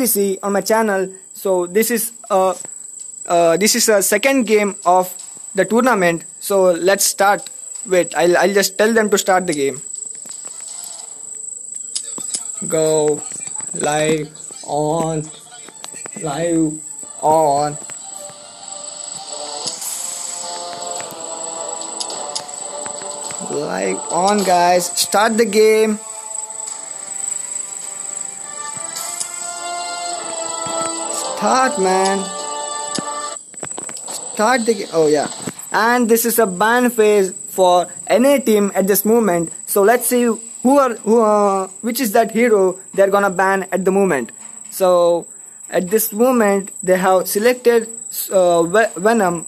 PC on my channel. So this is a second game of the tournament. So let's start. Wait, I'll just tell them to start the game. Go live on. Live on. Live on, guys. Start the game. Start, man. Start the game. Oh yeah. And this is a ban phase for any team at this moment. So let's see which is that hero they're gonna ban at the moment. So at this moment they have selected Venom.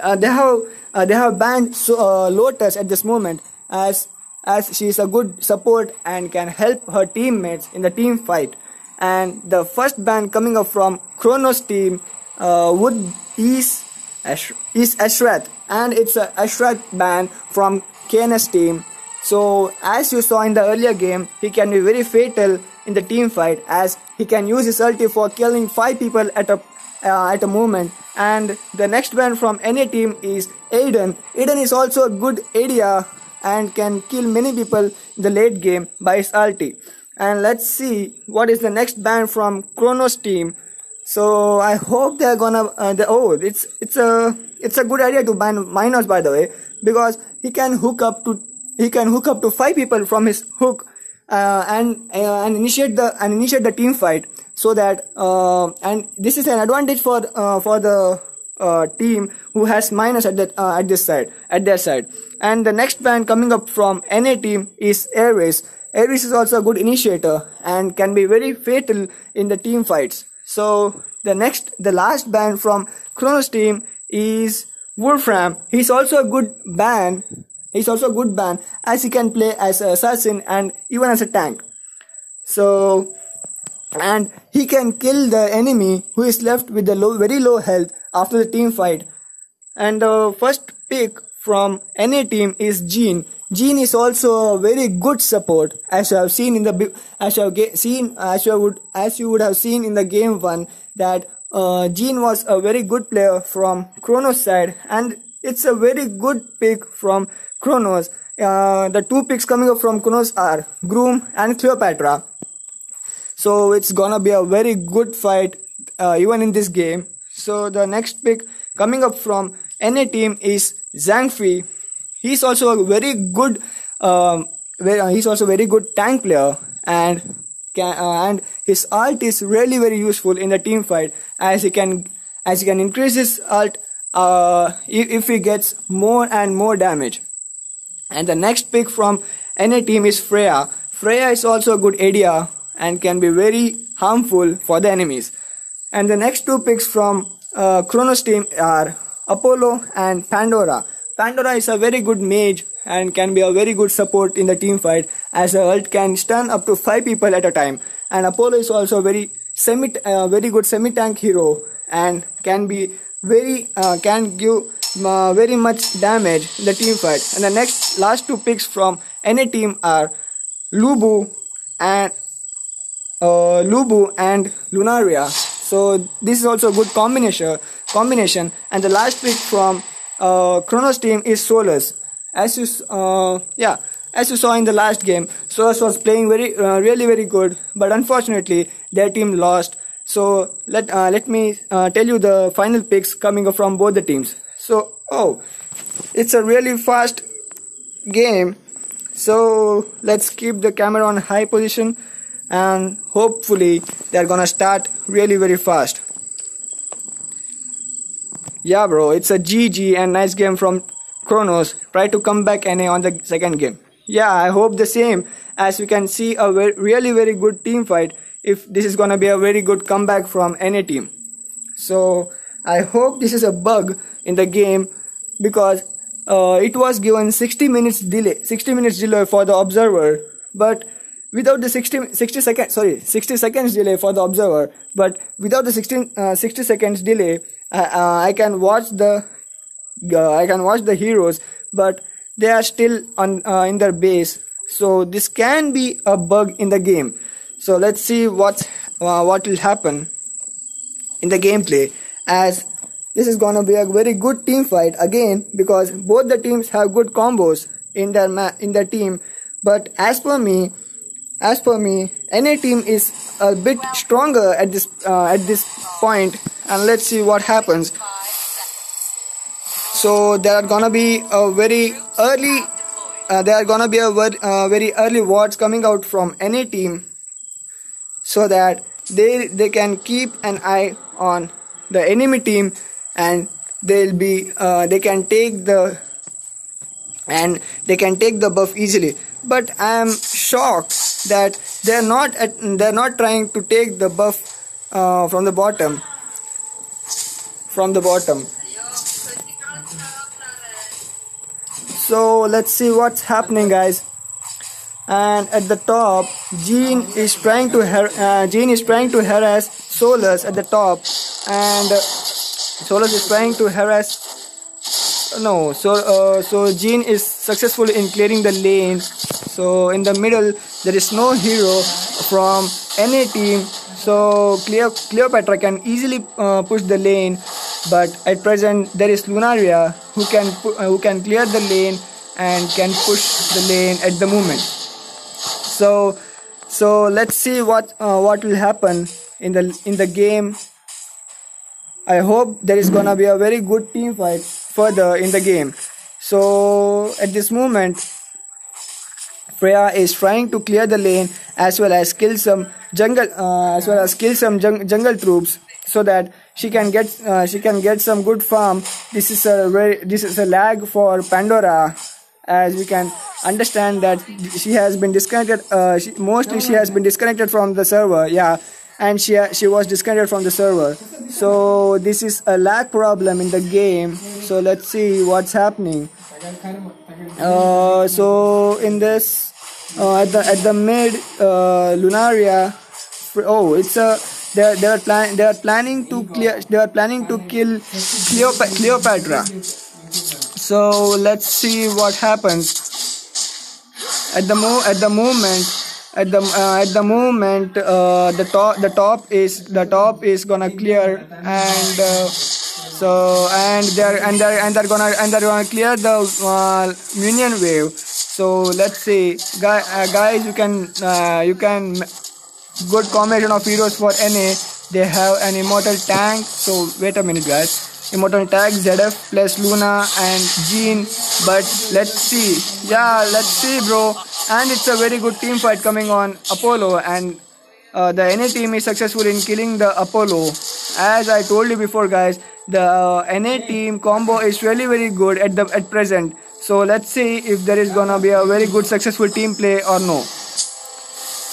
They have banned Lotus at this moment as she is a good support and can help her teammates in the team fight. And the first ban coming up from Kronos team is Ashrath, and it's a Ashrath ban from KNS team. So as you saw in the earlier game, he can be very fatal in the team fight as he can use his ulti for killing 5 people at a moment. And the next ban from any team is Aiden. Aiden is also a good area and can kill many people in the late game by his ulti. And let's see what is the next ban from Kronos team. So I hope they're gonna it's a good idea to ban Minos, by the way, because he can hook up to 5 people from his hook and initiate the team fight. So that and this is an advantage for the team who has Minos at their side. And the next ban coming up from NA team is Ares. Ares is also a good initiator and can be very fatal in the team fights. So the last ban from Kronos team is Wolfram. He's also a good ban. As he can play as an assassin and even as a tank. So, and he can kill the enemy who is left with the very low health after the team fight. And the first pick from any team is Jean. Jean is also a very good support, as you have seen in the as you would have seen in the game 1 that Jean was a very good player from Kronos side, and it's a very good pick from Kronos. The 2 picks coming up from Kronos are Groom and Cleopatra. So it's gonna be a very good fight even in this game. So the next pick coming up from NA team is Zhangfei. He's also a very good tank player, and his ult is really very useful in the team fight as he can increase his ult if he gets more and more damage. And the next pick from NA team is Freya. Freya is also a good area and can be very harmful for the enemies. And the next 2 picks from Kronos team are Apollo and Pandora. Pandora is a very good mage and can be a very good support in the team fight as her ult can stun up to 5 people at a time. And Apollo is also a very good semi-tank hero and can give very much damage in the team fight. And the last 2 picks from any team are Lubu and Lunaria. So this is also a good combination. And the last pick from Kronos team is Solus. As you saw in the last game, Solus was playing really very good, but unfortunately their team lost. So let me tell you the final picks coming up from both the teams. So it's a really fast game. So let's keep the camera on high position and hopefully they're gonna start really very fast. Yeah, bro, it's a GG and nice game from Kronos. Try to come back NA on the second game. Yeah, I hope the same, as we can see a really very good team fight if this is gonna be a very good comeback from NA team. So I hope this is a bug in the game because it was given 60 minutes delay for the observer, but without the 60 seconds delay for the observer, but without the 60 seconds delay, I can watch the heroes, but they are still in their base. So this can be a bug in the game. So let's see what's what will happen in the gameplay, as this is gonna be a very good team fight again, because both the teams have good combos in their team. But as per me, NA team is a bit stronger at this point, and let's see what happens. So there are gonna be a very early very early wards coming out from NA team, so that they can keep an eye on the enemy team, and they can take the buff easily. But I am shocked that they're not trying to take the buff from the bottom. So let's see what's happening, guys. And at the top, Jean is trying to harass Solus at the top, and Solus is trying to harass. No, so Jean is successful in clearing the lane. So in the middle, there is no hero from any team. So Cleopatra can easily push the lane, but at present there is Lunaria who can clear the lane and can push the lane at the moment. So let's see what will happen in the game. I hope there is gonna be a very good team fight further in the game. So at this moment, Freya is trying to clear the lane as well as kill some jungle troops, so that she can get some good farm. This is a lag for Pandora, as we can understand that she has been disconnected. She has been disconnected from the server. Yeah, and she was disconnected from the server. So this is a lag problem in the game. So let's see what's happening. So in this at the mid, Lunaria. Oh, it's a they are planning to kill Cleopatra. So let's see what happens. At the moment, the top is gonna clear, and they're gonna clear the minion wave. So let's see, guys, you can good combination of heroes for NA. They have an immortal tank. So wait a minute, guys. Immortal tank, ZF plus Luna and Jean. But let's see. Yeah, let's see, bro. And it's a very good team fight coming on Apollo, and the NA team is successful in killing the Apollo. As I told you before, guys, the NA team combo is really very good at present. So let's see if there is gonna be a very good successful team play or no.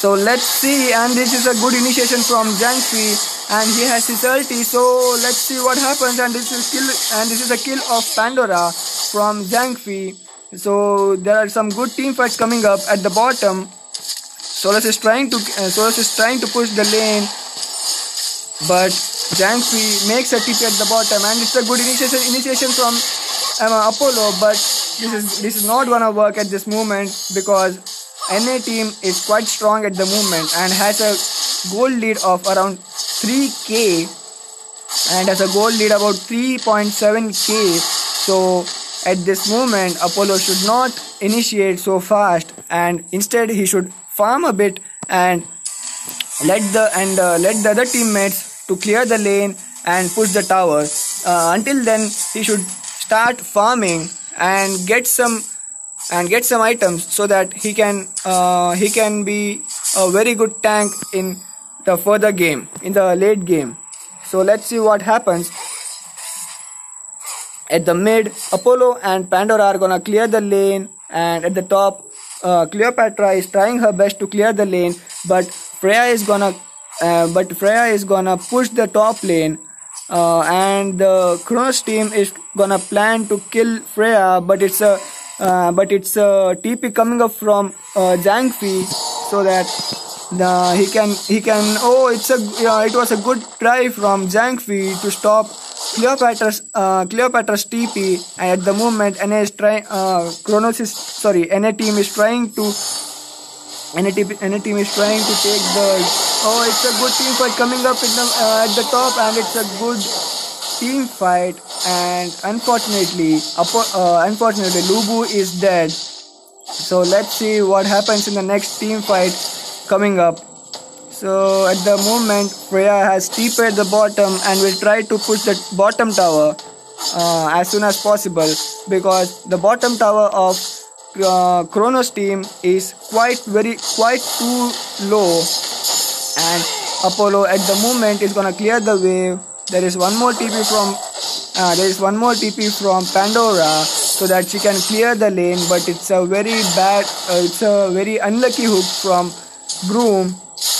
So let's see, and this is a good initiation from Zhangfi, and he has his ulti. So let's see what happens, and this is a kill of Pandora from Zhangfi. So there are some good team fights coming up at the bottom. Solus is trying to push the lane, but Zhangfi makes a TP at the bottom, and it's a good initiation from Apollo. But this is not gonna work at this moment, because NA team is quite strong at the moment and has a gold lead of around 3k and has a gold lead about 3.7k. So at this moment, Apollo should not initiate so fast, and instead he should farm a bit and let the other teammates to clear the lane and push the tower. Until then, he should start farming and get some items, so that he can be a very good tank in the further game, in the late game. So let's see what happens. At the mid, Apollo and Pandora are gonna clear the lane, and at the top, Cleopatra is trying her best to clear the lane, but Freya is gonna push the top lane, and the Kronos team is gonna plan to kill Freya, but it's a TP coming up from Zhangfi, so that he can. Oh, it was a good try from Zhangfi to stop Cleopatra's TP. And at the moment, NA team is trying to take the Oh, it's a good team fight coming up at the top, and it's a good team fight. And unfortunately, Lubu is dead. So let's see what happens in the next team fight coming up. So at the moment, Freya has TP'd at the bottom and will try to push the bottom tower as soon as possible, because the bottom tower of Kronos team is quite too low, and Apollo at the moment is gonna clear the wave. There is one more TP from Pandora, so that she can clear the lane, but it's a very unlucky hook from Groom.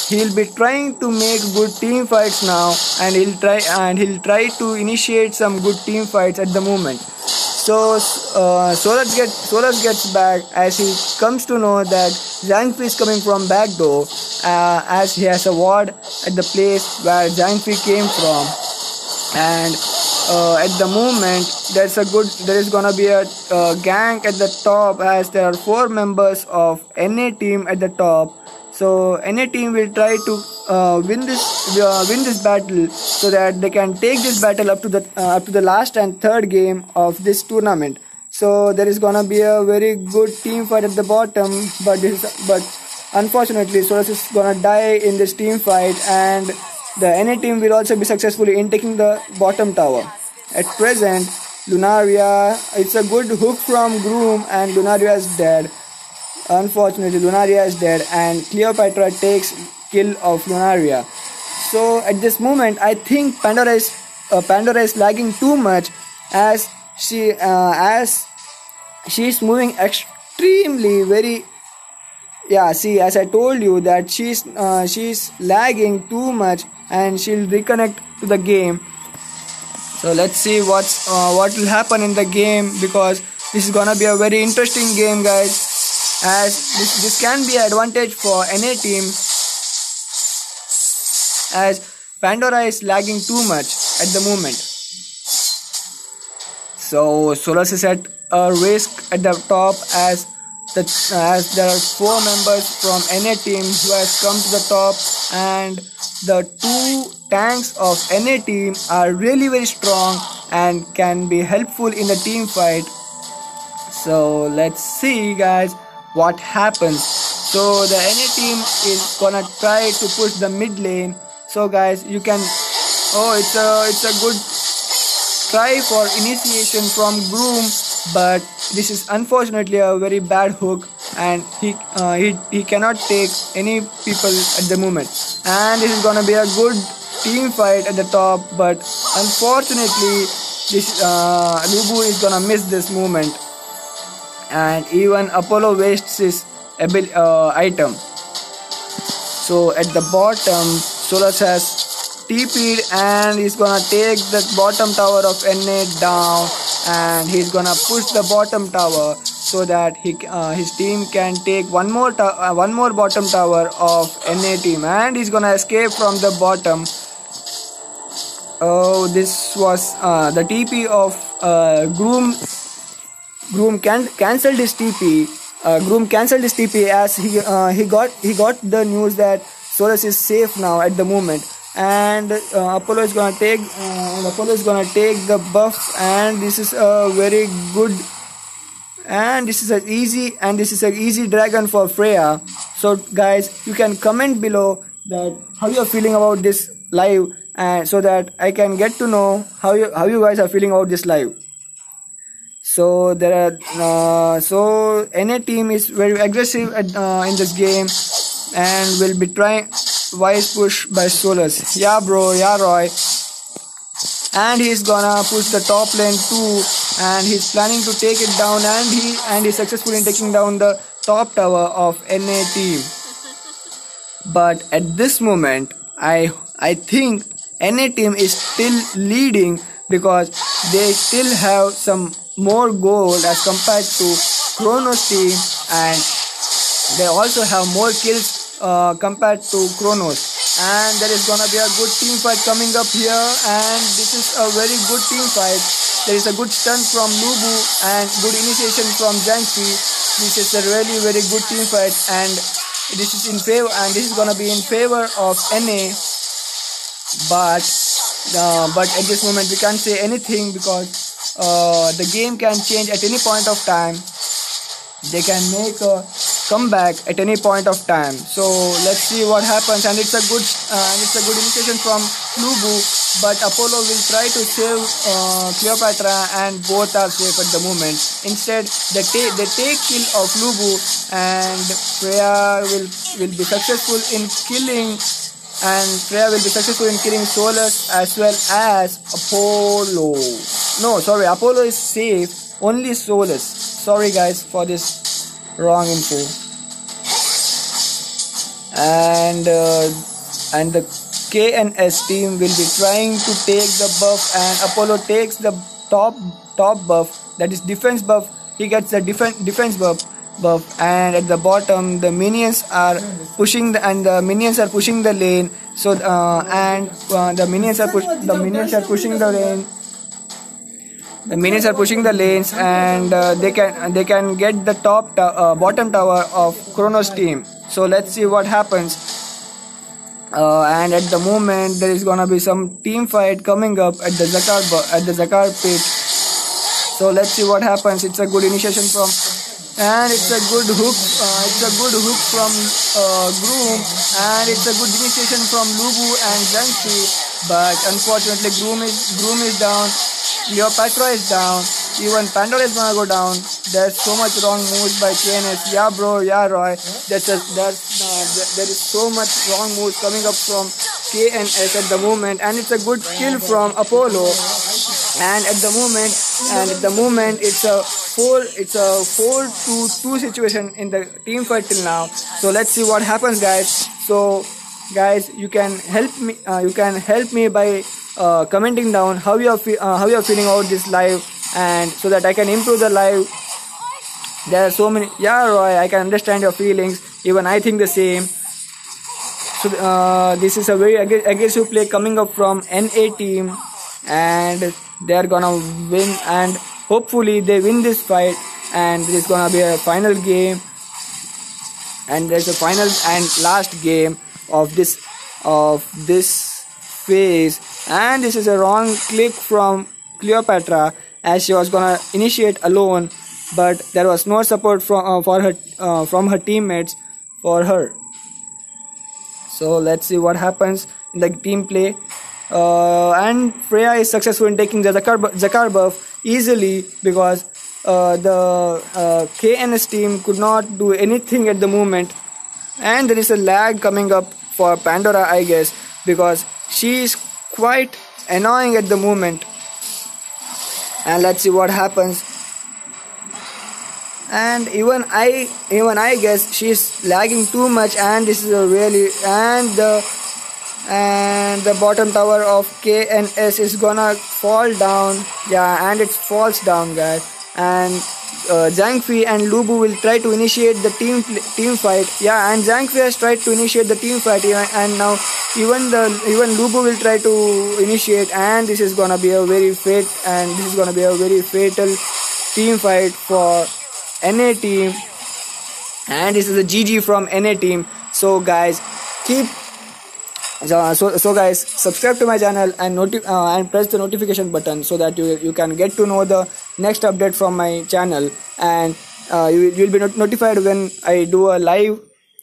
He'll be trying to make good team fights now, and he'll try to initiate some good team fights at the moment. So Solus gets back as he comes to know that Zhangfi is coming from back door, as he has a ward at the place where Zhangfi came from. And at the moment, there is gonna be a gank at the top, as there are 4 members of NA team at the top. So NA team will try to win this battle, so that they can take this battle up to the last and third game of this tournament. So there is gonna be a very good team fight at the bottom, but unfortunately Solus is gonna die in this team fight, and the NA team will also be successful in taking the bottom tower. At present, Lunaria, it's a good hook from Groom, and Lunaria is dead. Unfortunately, Lunaria is dead, and Cleopatra takes kill of Lunaria. So at this moment, I think Pandora is lagging too much, as she's moving extremely very. Yeah, see, as I told you that she's lagging too much, and she'll reconnect to the game. So let's see what will happen in the game, because this is gonna be a very interesting game, guys. As this can be an advantage for NA team, as Pandora is lagging too much at the moment. So Solus is at a risk at the top, as there are 4 members from NA team who has come to the top, and the 2 tanks of NA team are really very strong and can be helpful in the team fight. So let's see, guys, what happens. So the NA team is gonna try to push the mid lane. So guys, you can, it's a good try for initiation from Groom, but this is unfortunately a very bad hook, and he cannot take any people at the moment. And this is gonna be a good team fight at the top, but unfortunately this Lubu is gonna miss this moment, and even Apollo wastes his item. So at the bottom, Solus has TP'd, and he's gonna take the bottom tower of NA down, and he's gonna push the bottom tower, so that his team can take one more bottom tower of NA team, and he's gonna escape from the bottom. Oh, this was the TP of Groom. Groom cancelled his TP. Groom cancelled his TP, as he got the news that Solus is safe now at the moment, and Apollo is gonna take the buff, and this is a very good, and this is an easy dragon for Freya. So guys, you can comment below that how you are feeling about this live, and so that I can get to know how you guys are feeling about this live. So there are so NA team is very aggressive in this game, and will be trying wise push by Solus. Yeah bro, yeah Roy. And he's gonna push the top lane too, and he's planning to take it down, and he's successful in taking down the top tower of NA team. But at this moment, I think NA team is still leading, because they still have some more gold as compared to Kronos team, and they also have more kills compared to Kronos. And there is gonna be a good team fight coming up here, and this is a very good team fight. There is a good stun from Lubu and good initiation from Zhangfi. This is a really very good team fight, and this is in favor, and this is gonna be in favor of NA. But at this moment we can't say anything because the game can change at any point of time. They can make a comeback at any point of time. So let's see what happens. And it's a good initiation from Lubu, but Apollo will try to save Cleopatra, and both are safe at the moment. Instead, they take kill of Lubu, and Freya will be successful in killing. And Freya will be successful in killing Solus as well as Apollo. No, sorry, Apollo is safe. Only Solus. Sorry guys for this wrong info. And the KNS team will be trying to take the buff, and Apollo takes the top buff, that is defense buff. He gets the defense buff, and at the bottom the minions are pushing the lane. So the minions are pushing the lane. The minions are pushing the lanes, and they can get the bottom tower of Kronos team. So let's see what happens. And at the moment there is gonna be some team fight coming up at the Zakar pit. So let's see what happens. It's a good initiation from, and it's a good hook. From Groom, and it's a good initiation from Lubu and Zhangxi. But unfortunately, Groom is down. Cleopatra is down. Even Pandora is gonna go down. There's so much wrong moves by KNS. Yeah, bro. Yeah, Roy. There is so much wrong moves coming up from KNS at the moment, and it's a good kill from Apollo. And at the moment, it's a 4-2 situation in the team fight till now. So let's see what happens, guys. So, guys, you can help me. You can help me by commenting down how you are feeling about this live, and so that I can improve the live. There are so many. Yeah, Roy, I can understand your feelings. Even I think the same. So this is a very aggressive play coming up from NA team, and they are gonna win, and hopefully they win this fight, and this is gonna be a final game, and there's a final and last game of this phase. And this is a wrong click from Cleopatra, as she was gonna initiate alone, but there was no support from her teammates for her. So let's see what happens in the team play. And Freya is successful in taking the Zakar buff easily, because the KNS team could not do anything at the moment. And there is a lag coming up for Pandora, I guess, because she is quite annoying at the moment. And let's see what happens. And even I guess she is lagging too much, and this is a really, and the bottom tower of KNS is gonna fall down. Yeah, and it falls down, guys. And Zhangfei and Lubu will try to initiate the team fight. Yeah, and Zhangfei has tried to initiate the team fight, and now even Lubu will try to initiate, and this is gonna be a very fatal team fight for NA team, and this is a GG from NA team. So guys, guys, subscribe to my channel and press the notification button, so that you can get to know the next update from my channel, and you'll be notified when I do a live.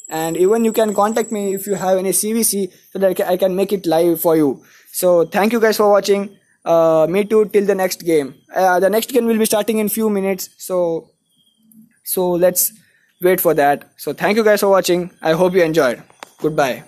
And even you can contact me if you have any CVC, so that I can make it live for you. So thank you guys for watching. Me too, till the next game. The next game will be starting in few minutes, so let's wait for that. So thank you guys for watching. I hope you enjoyed. Goodbye.